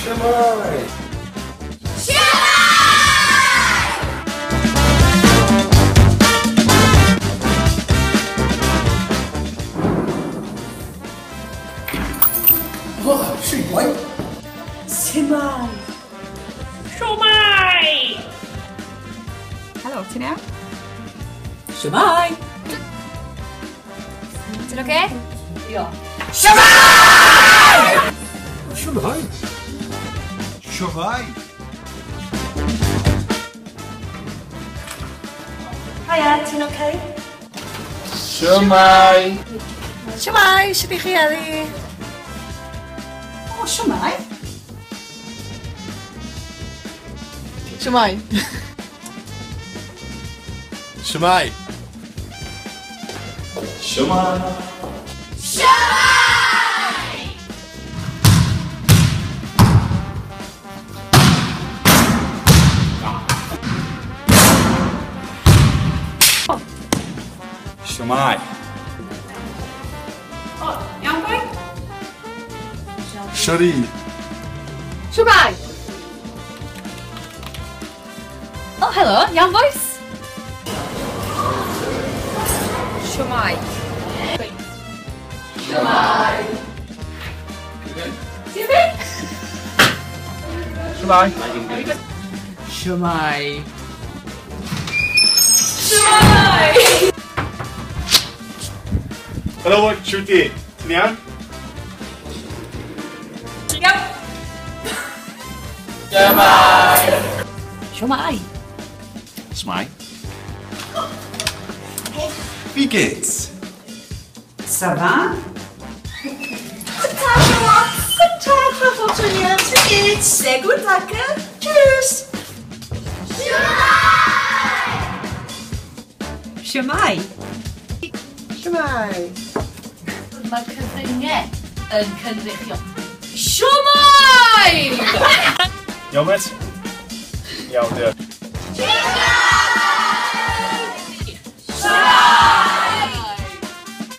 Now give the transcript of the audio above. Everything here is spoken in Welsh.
Shwmae! Oh, Shwmae! Shwmae! Shwmae! Hello, Tina. Shwmae! Is it okay? Yeah. Shwmae! Shwmae! Shwmae! Hiya, ti'n okay? Shwmae! Shwmae, sut ych chi heddi? Oh, Shwmae! Shwmae. Shwmae! Shwmae! Shwmae! Oh, iawn boi? Shwri! Shwmae. Oh, hello, iawn boys? Shwmae. Shwmae! Excuse me? Shwmae! Shwmae! Shwmae! Helo, Shwti! Ti'n iawn? Yep. Shwmae! Shwmae. Shwmae! Wie geht's? Ça va? Guten Tag, Frau Fortunier. Wie geht's? Sehr gut, danke. Tschüss. Shwmae! Shwmae! Mae cyfryngau yn cynrychio. Shwmae! Iawn, met? Iawn, diolch.